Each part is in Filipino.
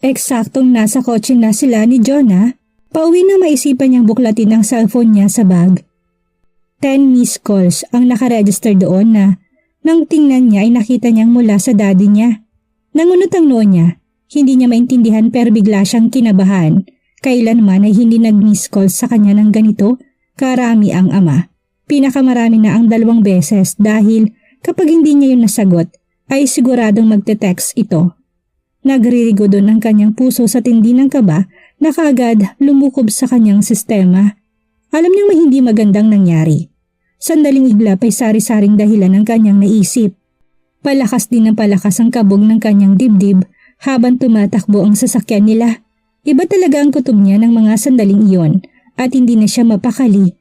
Eksaktong nasa kotse na sila ni Jonah, pauwi na maisipan niyang buklatin ang cellphone niya sa bag. 10 missed calls ang nakaregister doon na nang tingnan niya ay nakita niyang mula sa daddy niya. Nangunot ang noo niya, hindi niya maintindihan pero bigla siyang kinabahan. Kailanman ay hindi nag-miss calls sa kanya ng ganito karami ang ama. Pinakamarami na ang 2 beses dahil kapag hindi niya yun nasagot ay siguradong magte-text ito. Nagririgo doon ang kanyang puso sa tindi ng kaba na kaagad lumukob sa kanyang sistema. Alam niyang may hindi magandang nangyari. Sandaling iglap ay sari-saring dahilan ang kanyang naisip. Palakas din ng palakas ang kabog ng kanyang dibdib habang tumatakbo ang sasakyan nila. Iba talaga ang kutob niya ng mga sandaling iyon at hindi na siya mapakali.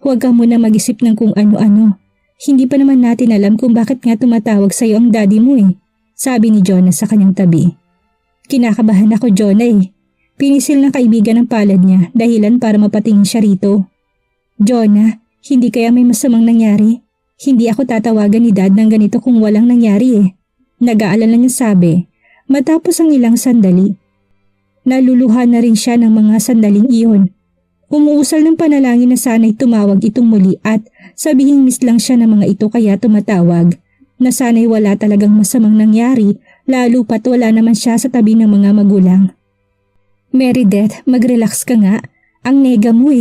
Huwag ka muna mag-isip ng kung ano-ano. Hindi pa naman natin alam kung bakit nga tumatawag sa iyo ang daddy mo sabi ni Jonah sa kanyang tabi. Kinakabahan ako, Jonah Pinisil ng kaibigan ng palad niya dahilan para mapatingin siya rito. Jonah, hindi kaya may masamang nangyari? Hindi ako tatawagan ni dad ng ganito kung walang nangyari Nag-aalala niya sabi, matapos ang ilang sandali. Naluluha na rin siya ng mga sandaling iyon. Umuusal ng panalangin na sana'y tumawag itong muli at sabihing miss lang siya ng mga ito kaya tumatawag. Na sana'y wala talagang masamang nangyari lalo pat wala naman siya sa tabi ng mga magulang. Meredith, mag-relax ka nga. Ang nega mo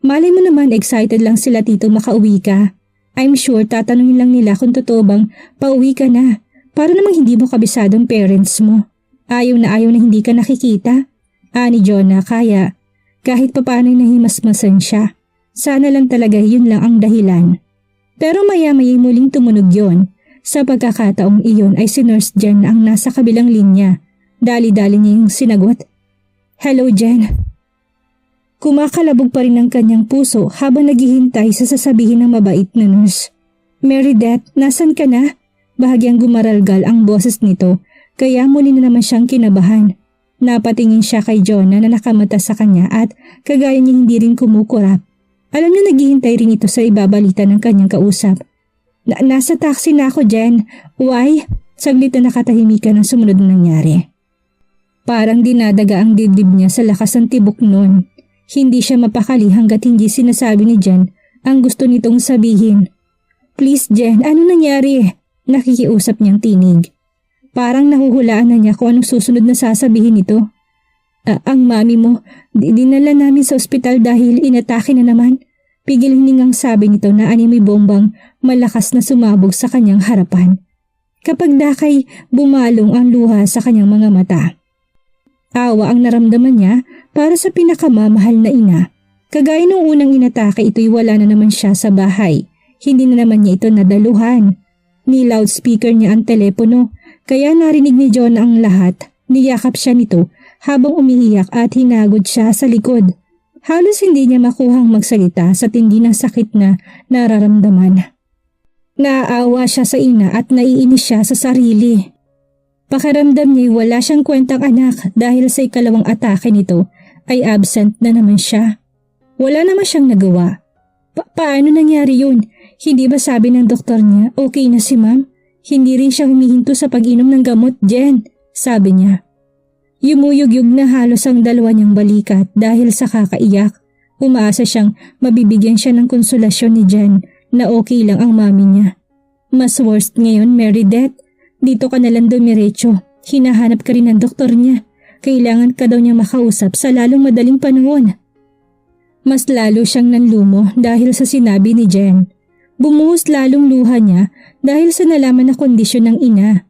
Malay mo naman excited lang sila tito makauwi ka. I'm sure tatanungin lang nila kung totoo bang pauwi ka na. Para namang hindi mo kabisadong parents mo. Ayaw na hindi ka nakikita. Ani Jonah kaya kahit papaano'y nahimasmasan siya. Sana lang talaga yun lang ang dahilan. Pero maya-maya'y muling tumunog yon. Sa pagkakataong iyon ay si Nurse Jen ang nasa kabilang linya. Dali-dali niya yung sinagot. Hello Jen. Kumakalabog pa rin ang kanyang puso habang naghihintay sa sasabihin ng mabait na nurse. Meredith, nasan ka na? Bahagyang gumaralgal ang boses nito kaya muli na naman siyang kinabahan. Napatingin siya kay Jonah na nakamata sa kanya at kagaya niya hindi rin kumukurap. Alam niya naghihintay rin ito sa ibabalita ng kanyang kausap. Nasa taxi na ako, Jen. Why? Saglit na nakatahimikan ang sumunod na nangyari. Parang dinadaga ang dibdib niya sa lakas ng tibok noon. Hindi siya mapakali hanggat hindi sinasabi ni Jen ang gusto nitong sabihin. Please, Jen, ano nangyari? Nakikiusap niyang tinig. Parang nahuhulaan na niya kung anong susunod na sasabihin nito. Ang mami mo, dinala namin sa ospital dahil inatake na naman. Pigil hiningang sabi nito na animoy bombang malakas na sumabog sa kanyang harapan. Kapag dakay, bumalong ang luha sa kanyang mga mata. Awa ang naramdaman niya para sa pinakamamahal na ina. Kagaya nung unang inatake ito'y wala na naman siya sa bahay. Hindi na naman niya ito nadaluhan. Ni loudspeaker niya ang telepono kaya narinig ni John ang lahat. Niyakap siya nito habang umiiyak at hinagod siya sa likod. Halos hindi niya makuhang magsalita sa tindi ng sakit na nararamdaman. Naaawa siya sa ina at naiinis siya sa sarili. Pakiramdam niya wala siyang kwentang anak dahil sa ikalawang atake nito ay absent na naman siya. Wala naman siyang nagawa. Paano nangyari yun? Hindi ba sabi ng doktor niya okay na si ma'am? Hindi rin siya humihinto sa pag-inom ng gamot, Jen, sabi niya. Yumuyugyug na halos ang dalawa niyang balikat dahil sa kakaiyak. Umaasa siyang mabibigyan siya ng konsolasyon ni Jen na okay lang ang mami niya. Mas worst ngayon, Meredith. Dito ka nalang dumiretso. Hinahanap ka rin ng doktor niya. Kailangan ka daw niya makausap sa lalong madaling panahon. Mas lalo siyang nanlumo dahil sa sinabi ni Jen. Bumuhos lalong luha niya dahil sa nalaman na kondisyon ng ina.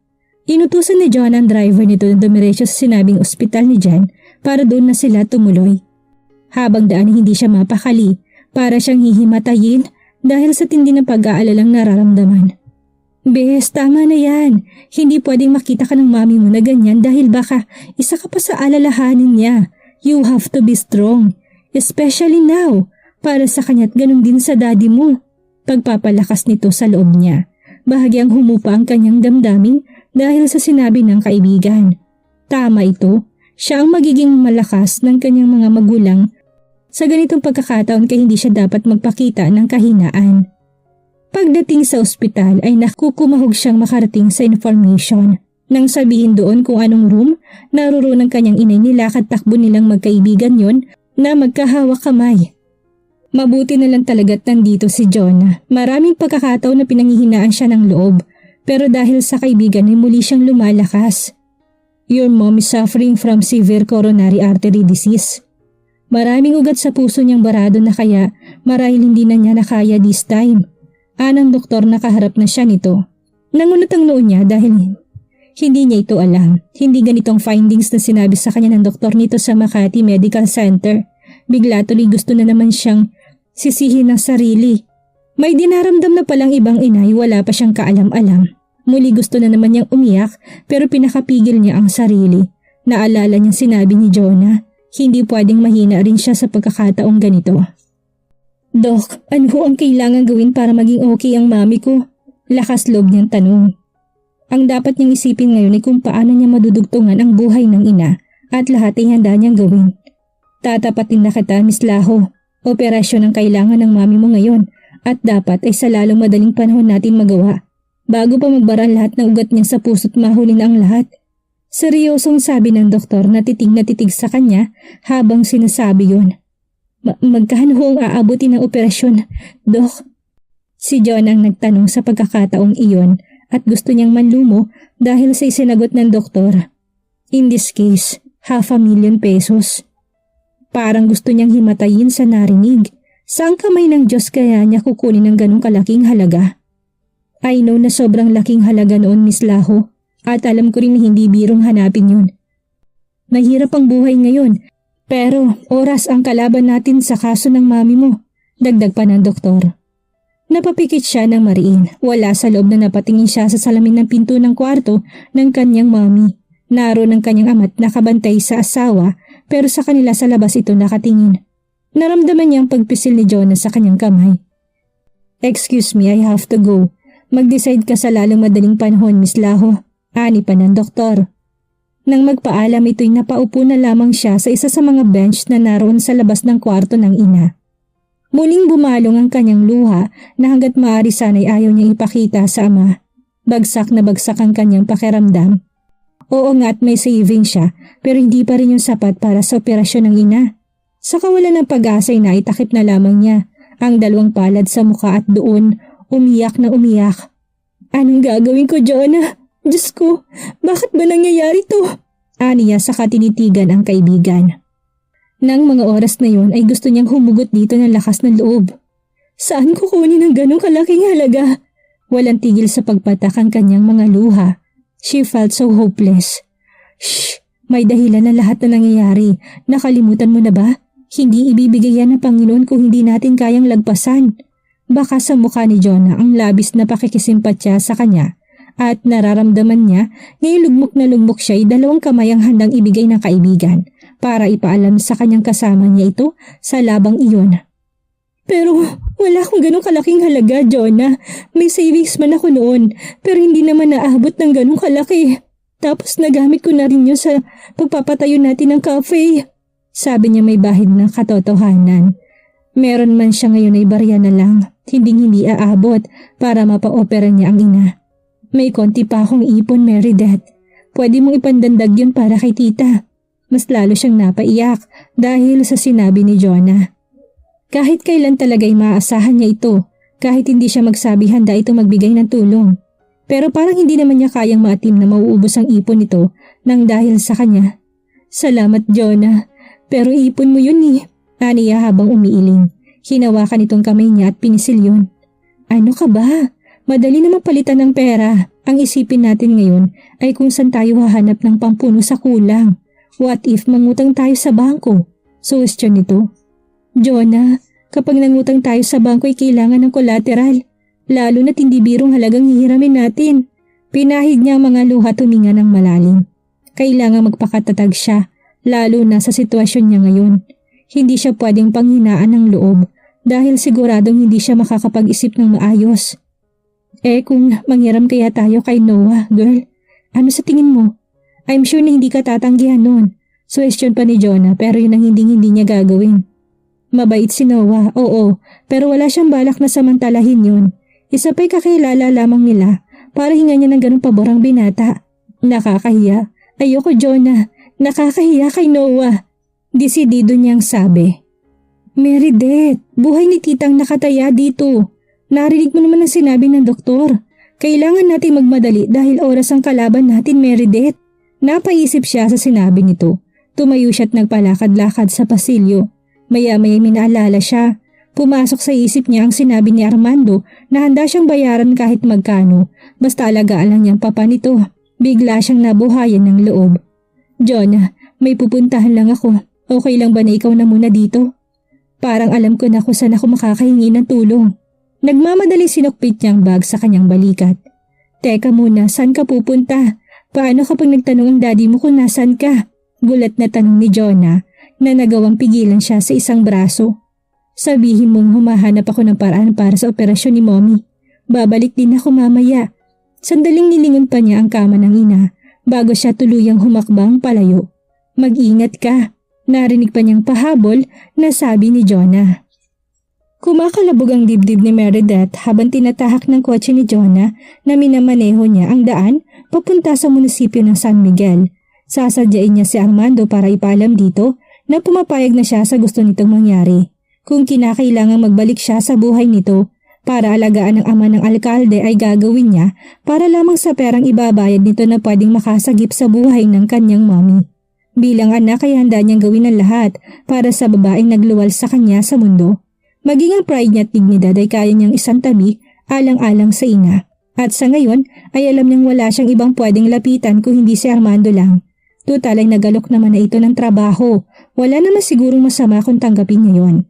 Inutusan ni John ang driver nito na dumiretso sa sinabing ospital ni Jen para doon na sila tumuloy. Habang daan hindi siya mapakali para siyang hihimatayin dahil sa tindi ng pag-aalalang nararamdaman. Bes, tama na yan. Hindi pwedeng makita ka ng mami mo na ganyan dahil baka isa ka pa sa alalahanin niya. You have to be strong. Especially now. Para sa kanya't ganun din sa daddy mo. Pagpapalakas nito sa loob niya. Bahagyang humupa ang kanyang damdamin dahil sa sinabi ng kaibigan. Tama ito. Siya ang magiging malakas ng kanyang mga magulang. Sa ganitong pagkakataon kaya hindi siya dapat magpakita ng kahinaan. Pagdating sa ospital ay nakukumahog siyang makarating sa information. Nang sabihin doon kung anong room, naroon ang kanyang inay nilakad takbo nilang magkaibigan yon na magkahawak kamay. Mabuti na lang talaga't nandito si Jonah. Maraming pagkakataon na pinanghihinaan siya ng loob, pero dahil sa kaibigan ay muli siyang lumalakas. Your mom is suffering from severe coronary artery disease. Maraming ugat sa puso niyang barado na kaya marahil hindi na niya nakaya this time. Anang doktor nakaharap na siya nito. Nangunot ang noo niya dahil hindi niya ito alam. Hindi ganitong findings na sinabi sa kanya ng doktor nito sa Makati Medical Center. Bigla tuloy gusto na naman siyang sisihin ng sarili. May dinaramdam na palang ibang inay, wala pa siyang kaalam-alam. Muli gusto na naman niyang umiyak pero pinakapigil niya ang sarili. Naalala niyang sinabi ni Jonah, hindi pwedeng mahina rin siya sa pagkakataong ganito. Dok, ano ho ang kailangan gawin para maging okay ang mami ko? Lakas loob niyang tanong. Ang dapat niyang isipin ngayon ay kung paano niya madudugtungan ang buhay ng ina at lahat ay handa niyang gawin. Tatapatin na kita, Miss Laho. Operasyon ang kailangan ng mami mo ngayon at dapat ay sa lalong madaling panahon natin magawa bago pa magbara lahat ng ugat niya sa puso't mahuli na ang lahat. Seryosong sabi ng doktor na titig sa kanya habang sinasabi yun. Magkano ho ang aabutin ng operasyon, Dok? Si John ang nagtanong sa pagkakataong iyon at gusto niyang manlumo dahil sa isinagot ng doktor. In this case, 500,000 pesos. Parang gusto niyang himatayin sa narinig. Saan kamay ng Diyos kaya niya kukunin ng ganong kalaking halaga? I know na sobrang laking halaga noon, Miss Laho, at alam ko rin na hindi birong hanapin yun. Mahirap ang buhay ngayon, pero oras ang kalaban natin sa kaso ng mami mo, dagdag pa ng doktor. Napapikit siya ng mariin. Wala sa loob na napatingin siya sa salamin ng pinto ng kwarto ng kanyang mami. Naroon ang kanyang ama't nakabantay sa asawa pero sa kanila sa labas ito nakatingin. Naramdaman niya ang pagpisil ni Jonah sa kanyang kamay. Excuse me, I have to go. Mag-decide ka sa lalong madaling panahon, Miss Laho. Ani pa ng doktor. Nang magpaalam ito'y napaupo na lamang siya sa isa sa mga bench na naroon sa labas ng kwarto ng ina. Muling bumalong ang kanyang luha na hanggat maaari sana'y ayaw niyang ipakita sa ama. Bagsak na bagsak ang kanyang pakiramdam. Oo nga at may saving siya pero hindi pa rin yung sapat para sa operasyon ng ina. Sa kawalan ng pag-asa'y naitakip na lamang niya ang dalawang palad sa mukha at doon umiyak na umiyak. Anong gagawin ko, Jonah? Diyos ko, bakit ba nangyayari to? Aniya sa katinitigan ang kaibigan. Nang mga oras na yun ay gusto niyang humugot dito ng lakas ng loob. Saan kukunin ang ganong kalaking halaga? Walang tigil sa pagpatak ang kanyang mga luha. She felt so hopeless. Shh! May dahilan na lahat na nangyayari. Nakalimutan mo na ba? Hindi ibibigay yan ng Panginoon kung hindi natin kayang lagpasan. Baka sa mukha ni Jonah ang labis na pakikisimpatya sa kanya at nararamdaman niya ngayong lugmok siya ay dalawang kamay ang handang ibigay ng kaibigan para ipaalam sa kanyang kasama niya ito sa labang iyon. Pero wala akong ganong kalaking halaga, Jonah. May savings man ako noon pero hindi naman naabot ng ganong kalaki. Tapos nagamit ko na rin yun sa pagpapatayo natin ng cafe. Sabi niya may bahid ng katotohanan. Meron man siya ngayon ay barya na lang. Hindi aabot para mapa-opera niya ang ina. May konti pa akong ipon, Meredith. Pwede mong ipandandag yun para kay tita. Mas lalo siyang napaiyak dahil sa sinabi ni Jonah. Kahit kailan talaga'y maaasahan niya ito, kahit hindi siya magsabi handa ito magbigay ng tulong. Pero parang hindi naman niya kayang maatim na mauubos ang ipon nito nang dahil sa kanya. Salamat, Jonah. Pero ipon mo yun eh. Aniya habang umiiling. Hinawakan itong kamay niya at pinisil yun. Ano ka ba? Madali naman palitan ng pera. Ang isipin natin ngayon ay kung saan tayo hahanap ng pampuno sa kulang. What if mangutang tayo sa bangko? Suwestyon nito. Jonah, kapag nangutang tayo sa bangko ay kailangan ng collateral. Lalo na't hindi birong halagang hihiramin natin. Pinahid niya ang mga luha tuminga ng malalim. Kailangan magpakatatag siya, lalo na sa sitwasyon niya ngayon. Hindi siya pwedeng panghinaan ng loob dahil siguradong hindi siya makakapag-isip ng maayos. Kung manghiram kaya tayo kay Noah, girl, ano sa tingin mo? I'm sure na hindi ka tatanggihan nun. Suwestyon pa ni Jonah pero yun ang hindi niya gagawin. Mabait si Noah, oo, pero wala siyang balak na samantalahin yun. Isa pa'y kakilala lamang nila para hinga niya ng ganung paborang binata. Nakakahiya. Ayoko, Jonah. Nakakahiya kay Noah. Desidido niyang sabi. Meredith, buhay ni titang nakataya dito. Narinig mo naman ang sinabi ng doktor. Kailangan natin magmadali dahil oras ang kalaban natin, Meredith. Napaisip siya sa sinabi nito. Tumayo siya at nagpalakad-lakad sa pasilyo. Maya-maya minaalala siya. Pumasok sa isip niya ang sinabi ni Armando na handa siyang bayaran kahit magkano. Basta alagaan lang niyang papa nito. Bigla siyang nabuhayan ng loob. Jonah, may pupuntahan lang ako. Okay lang ba na ikaw na muna dito? Parang alam ko na kung saan ako makakahingi ng tulong. Nagmamadali sinukpit niyang bag sa kanyang balikat. Teka muna, saan ka pupunta? Paano kapag nagtanong ang daddy mo kung nasan ka? Gulat na tanong ni Jonah na nagawang pigilan siya sa isang braso. Sabihin mong humahanap ako ng paraan para sa operasyon ni Mommy. Babalik din ako mamaya. Sandaling nilingon pa niya ang kama ng ina bago siya tuluyang humakbang palayo. Mag-ingat ka. Narinig pa niyang pahabol na sabi ni Jonah. Kumakalabog ang dibdib ni Meredith habang tinatahak ng kotse ni Jonah na minamaneho niya ang daan papunta sa munisipyo ng San Miguel. Sasadyain niya si Armando para ipaalam dito na pumapayag na siya sa gusto nitong mangyari. Kung kinakailangang magbalik siya sa buhay nito para alagaan ng ama ng alkalde ay gagawin niya para lamang sa perang ibabayad nito na pwedeng makasagip sa buhay ng kanyang mommy. Bilang anak ay handa niyang gawin ang lahat para sa babaeng nagluwal sa kanya sa mundo. Maging ang pride niya at dignidad ay kaya niyang isang tabi alang-alang sa ina. At sa ngayon ay alam niyang wala siyang ibang pwedeng lapitan kung hindi si Armando lang. Tutal ay nagalok naman na ito ng trabaho. Wala naman sigurong masama kung tanggapin niya yon.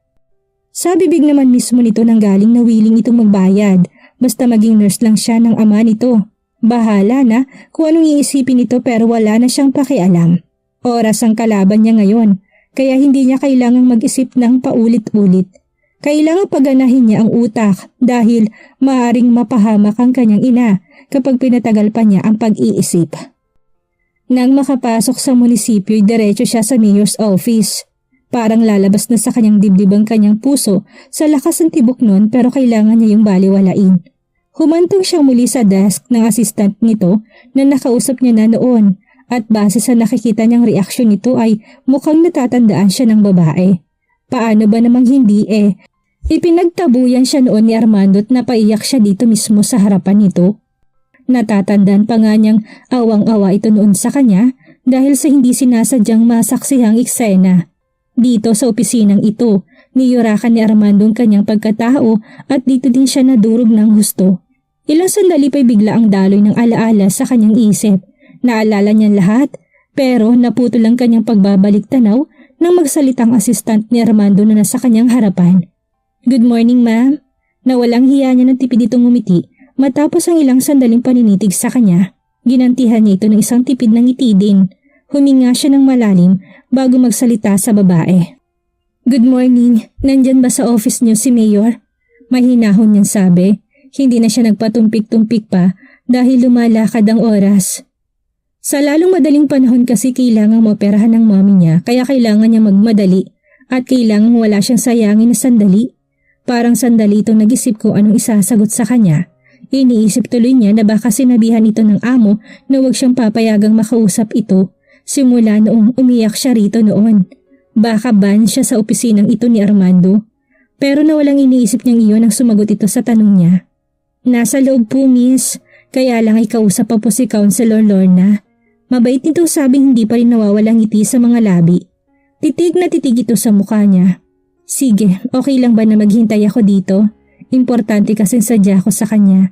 Sa bibig naman mismo nito nang galing na willing itong magbayad. Basta maging nurse lang siya ng ama nito. Bahala na kung anong iisipin nito pero wala na siyang pakialam. Oras ang kalaban niya ngayon, kaya hindi niya kailangang mag-isip ng paulit-ulit. Kailangang paganahin niya ang utak dahil maaaring mapahamak ang kanyang ina kapag pinatagal pa niya ang pag-iisip. Nang makapasok sa munisipyo, diretso siya sa mayor's office. Parang lalabas na sa kanyang dibdib ang kanyang puso sa lakas ng tibok nun pero kailangan niya yung baliwalain. Humantong siya muli sa desk ng assistant nito na nakausap niya na noon. At base sa nakikita niyang reaksyon nito ay mukhang natatandaan siya ng babae. Paano ba namang hindi ipinagtabuyan siya noon ni Armando at napaiyak siya dito mismo sa harapan nito. Natatandaan pa nga niyang awang-awa ito noon sa kanya dahil sa hindi sinasadyang masaksihang eksena. Dito sa opisinang ito, niyurakan ni Armando ang kanyang pagkatao at dito din siya nadurog ng husto. Ilang sandali pa'y bigla ang daloy ng alaala sa kanyang isip. Naalala niya lahat pero naputol ang kanyang pagbabalik tanaw nang magsalitang assistant ni Armando na nasa kanyang harapan. Good morning, ma'am. Nawalang hiya niya ng tipid itong ngumiti matapos ang ilang sandaling paninitig sa kanya. Ginantihan niya ito ng isang tipid ng ngiti din. Huminga siya ng malalim bago magsalita sa babae. Good morning. Nandyan ba sa office niyo si Mayor? Mahinahon niyang sabi. Hindi na siya nagpatumpik-tumpik pa dahil lumalakad ang oras. Sa lalong madaling panahon kasi kailangang maoperahan ng mommy niya kaya kailangan niya magmadali at kailangang wala siyang sayangin na sandali. Parang sandali itong nag-isip ko anong isasagot sa kanya. Iniisip tuloy niya na baka sinabihan ito ng amo na huwag siyang papayagang makausap ito simula noong umiyak siya rito noon. Baka ban siya sa opisinang ito ni Armando. Pero nawalang iniisip niyang iyon ang sumagot ito sa tanong niya. Nasa loob po, miss. Kaya lang ay kausap pa po si Counselor Lorna. Mabait nitong sabing hindi pa rin nawawalang ngiti sa mga labi. Titig na titig ito sa mukha niya. Sige, okay lang ba na maghintay ako dito? Importante kasing sadya ko sa kanya.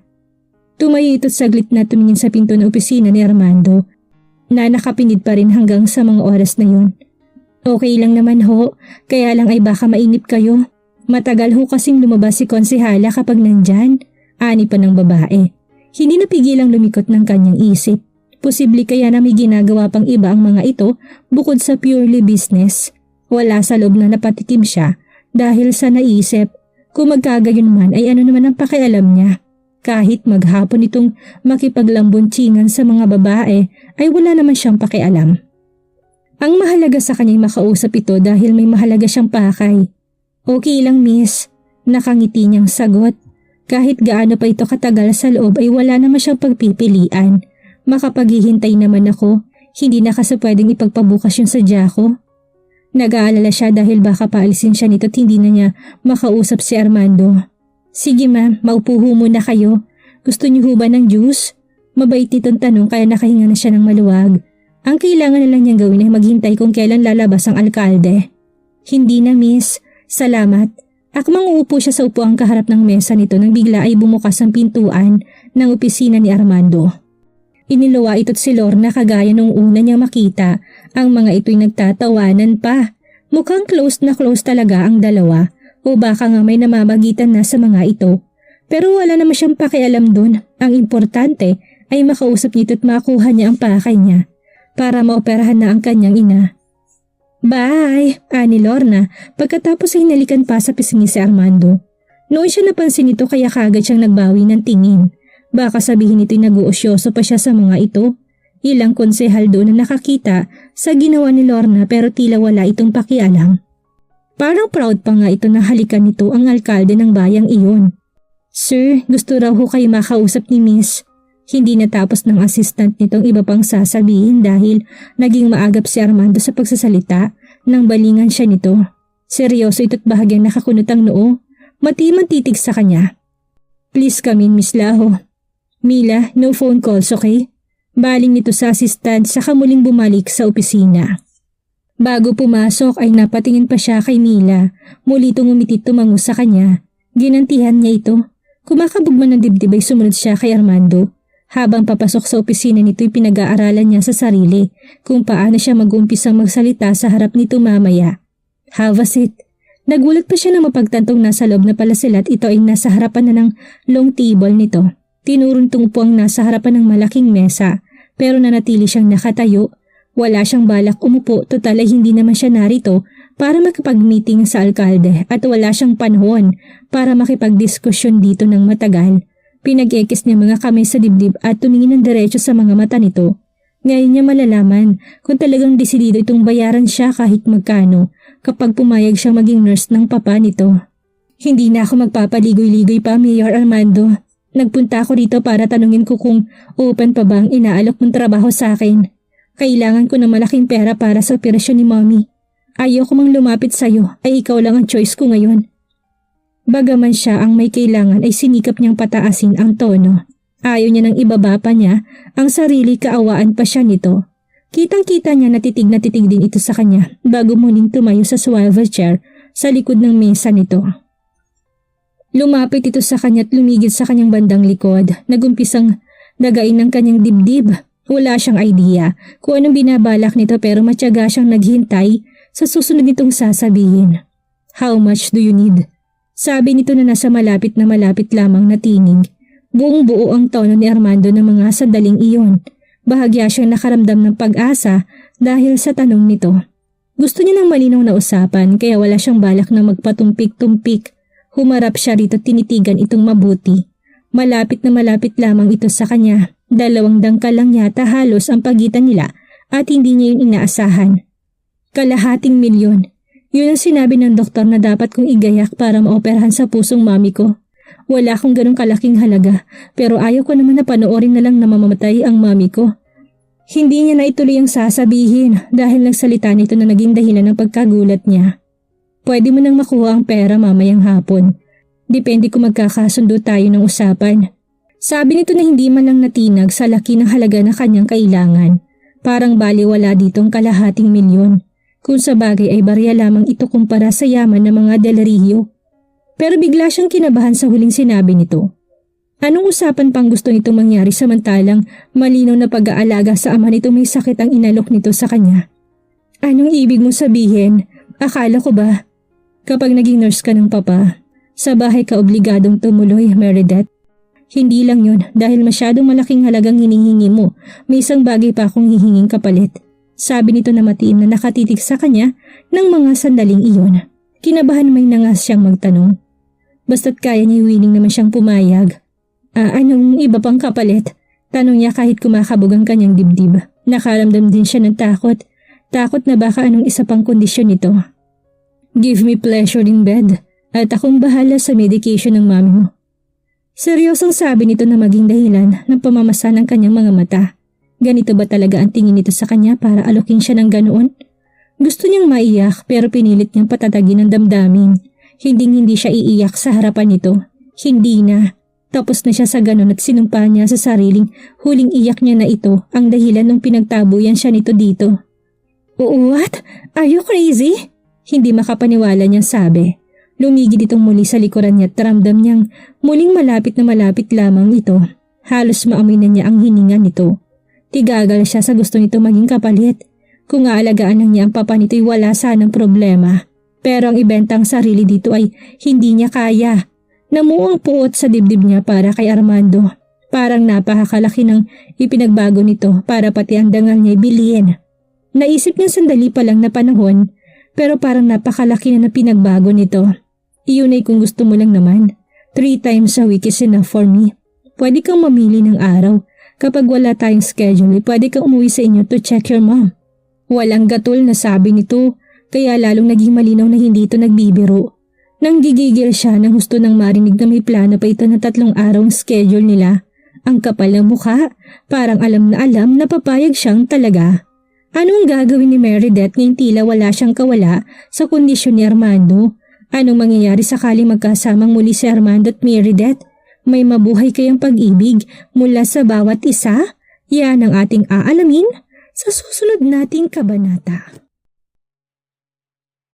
Tumayo ito't saglit na tumingin sa pinto ng opisina ni Armando na nakapinid pa rin hanggang sa mga oras na yun. Okay lang naman ho, kaya lang ay baka mainip kayo. Matagal ho kasing lumabas si Konsehala kapag nandyan. Ani pa ng babae. Hindi napigilang lumikot ng kanyang isip. Posible kaya na may ginagawa pang iba ang mga ito bukod sa purely business. Wala sa loob na napatikim siya dahil sa naisip kung magkagayon man ay ano naman ang pakialam niya. Kahit maghapon itong makipaglambuntingan sa mga babae ay wala naman siyang pakialam. Ang mahalaga sa kanya'y makausap ito dahil may mahalaga siyang pakay. Okay lang, miss. Nakangiti niyang sagot. Kahit gaano pa ito katagal sa loob ay wala naman siyang pagpipilian. Makapaghihintay naman ako, hindi na kasi pwedeng ipagpabukas yung sadya ko. Nag-aalala siya dahil baka paalisin siya nito at hindi na niya makausap si Armando. Sige ma'am, maupo ho muna kayo. Gusto niyo ho ba ng juice? Mabait nitong tanong kaya nakahinga na siya ng maluwag. Ang kailangan na lang niyang gawin ay maghintay kung kailan lalabas ang alkalde. Hindi na miss, salamat. Akmang uupo siya sa upuang kaharap ng mesa nito nang bigla ay bumukas ang pintuan ng opisina ni Armando. Iniluwa ito't si Lorna kagaya nung una niyang makita. Ang mga ito'y nagtatawanan pa. Mukhang close na close talaga ang dalawa o baka nga may namamagitan na sa mga ito. Pero wala naman siyang pakialam dun. Ang importante ay makausap nito at makuha niya ang pakay niya para maoperahan na ang kanyang ina. Bye! Ani Lorna pagkatapos ay hinalikan pa sa pisngi si Armando. Noon siya napansin ito kaya kagad siyang nagbawi ng tingin. Baka sabihin ito'y nag-uusyoso pa siya sa mga ito. Ilang konsehal doon na nakakita sa ginawa ni Lorna pero tila wala itong pakialam. Parang proud pa nga ito na halikan nito ang alkalde ng bayang iyon. Sir, gusto raw ho kayo makausap ni Miss. Hindi natapos ng assistant nitong iba pang sasabihin dahil naging maagap si Armando sa pagsasalita nang balingan siya nito. Seryoso ito't bahagyang nakakunot ang noo. Matiman titig sa kanya. Please come in, Miss Laho. Mila, no phone calls, okay? Baling nito sa assistant saka muling bumalik sa opisina. Bago pumasok ay napatingin pa siya kay Mila. Muli itong umitit tumango sa kanya. Ginantihan niya ito. Kumakabugman ng dibdib ay sumunod siya kay Armando. Habang papasok sa opisina nito'y pinag-aaralan niya sa sarili kung paano siya mag-umpisang magsalita sa harap nito mamaya. Have a seat. Nagulat pa siya na mapagtantong nasa loob na pala sila at ito ay nasa harapan na ng long table nito. Tinuruntong po ang nasa harapan ng malaking mesa pero nanatili siyang nakatayo. Wala siyang balak umupo total ay hindi naman siya narito para makipag-meeting sa alkalde at wala siyang panahon para makipag-diskusyon dito ng matagal. Pinag-ekis niya mga kamay sa dibdib at tumingin ng diretso sa mga mata nito. Ngayon niya malalaman kung talagang desidido itong bayaran siya kahit magkano kapag pumayag siyang maging nurse ng papa nito. Hindi na ako magpapaligoy-ligoy pa, Mayor Armando. Nagpunta ako rito para tanungin ko kung open pa ba ang inaalok mong trabaho sa akin. Kailangan ko ng malaking pera para sa operasyon ni Mommy. Ayoko mang lumapit sa'yo ay ikaw lang ang choice ko ngayon. Bagaman siya ang may kailangan ay sinikap niyang pataasin ang tono. Ayaw niya nang ibaba pa niya ang sarili kaawaan pa siya nito. Kitang-kita niya na titig din ito sa kanya bago muling tumayo sa swivel chair sa likod ng mesa nito. Lumapit ito sa kanya at lumigid sa kanyang bandang likod. Nagumpisang dagain ng kanyang dibdib. Wala siyang idea kung anong binabalak nito pero matyaga siyang naghintay sa susunod nitong sasabihin. How much do you need? Sabi nito na nasa malapit lamang na tinig. Buong buo ang tono ni Armando ng mga sandaling iyon. Bahagya siyang nakaramdam ng pag-asa dahil sa tanong nito. Gusto niya ng malinaw na usapan kaya wala siyang balak na magpatumpik-tumpik. Humarap siya rito tinitigan itong mabuti. Malapit na malapit lamang ito sa kanya. 2 dangkal lang yata halos ang pagitan nila at hindi niya yun inaasahan. 250,000. Yun ang sinabi ng doktor na dapat kong igayak para maoperahan sa pusong mami ko. Wala akong ganong kalaking halaga pero ayaw ko naman na panoorin na lang na mamamatay ang mami ko. Hindi niya na ituloy ang sasabihin dahil nagsalita nito na naging dahilan ng pagkagulat niya. Pwede mo nang makuha ang pera mamayang hapon. Depende kung magkakasundo tayo ng usapan. Sabi nito na hindi man lang natinag sa laki ng halaga na kanyang kailangan. Parang baliwala ditong 250,000. Kung sa bagay ay barya lamang ito kumpara sa yaman ng mga Del Rio. Pero bigla siyang kinabahan sa huling sinabi nito. Anong usapan pang gusto nitong mangyari samantalang malinaw na pag-aalaga sa ama nito may sakit ang inalok nito sa kanya? Anong ibig mong sabihin? Akala ko ba? Kapag naging nurse ka ng papa, sa bahay ka obligadong tumuloy, Meredith. Hindi lang yun dahil masyadong malaking halagang hinihingi mo. May isang bagay pa akong hihinging kapalit. Sabi nito na matiim na nakatitig sa kanya ng mga sandaling iyon. Kinabahan may nangas siyang magtanong. Basta't kaya niya willing naman siyang pumayag. Anong iba pang kapalit? Tanong niya kahit kumakabog ang kanyang dibdib. Nakaramdam din siya ng takot. Takot na baka anong isa pang kondisyon nito. Give me pleasure in bed at akong bahala sa medication ng mami mo. Seryosong sabi nito na maging dahilan ng pamamasa ng kanyang mga mata. Ganito ba talaga ang tingin nito sa kanya para alokin siya ng ganoon? Gusto niyang maiyak pero pinilit niyang patatagin ang damdamin. Hindi siya iiyak sa harapan nito. Hindi na. Tapos na siya sa ganon at sinumpa niya sa sariling huling iyak niya na ito ang dahilan ng pinagtabuyan siya nito dito. What? Are you crazy? Hindi makapaniwala niyang sabi. Lumigid itong muli sa likuran niya at ramdam niyang muling malapit na malapit lamang ito. Halos maamoy na niya ang hininga nito. Tigagal siya sa gusto nito maging kapalit. Kung aalagaan lang niya ang papa nito'y wala sanang problema. Pero ang ibentang sarili dito ay hindi niya kaya. Namuo ang puot sa dibdib niya para kay Armando. Parang napakakalaki ng ipinagbago nito para pati ang dangal niya bilhin. Naisip niya sandali pa lang na panahon pero parang napakalaki na pinagbago nito. Iyon ay kung gusto mo lang naman. 3 times a week is enough for me. Pwede kang mamili ng araw. Kapag wala tayong schedule, pwede kang umuwi sa inyo to check your mom. Walang gatol na sabi nito kaya lalong naging malinaw na hindi ito nagbibiro. Nang gigigil siya nang gusto nang marinig na may plano pa ito na 3 araw ang schedule nila. Ang kapal ng mukha, parang alam na papayag siyang talaga. Anong gagawin ni Meredith ngayong tila wala siyang kawala sa kondisyon ni Armando? Anong mangyayari sakaling magkasamang muli si Armando at Meredith? May mabuhay kayang pag-ibig mula sa bawat isa? Yan ang ating aalamin sa susunod nating kabanata.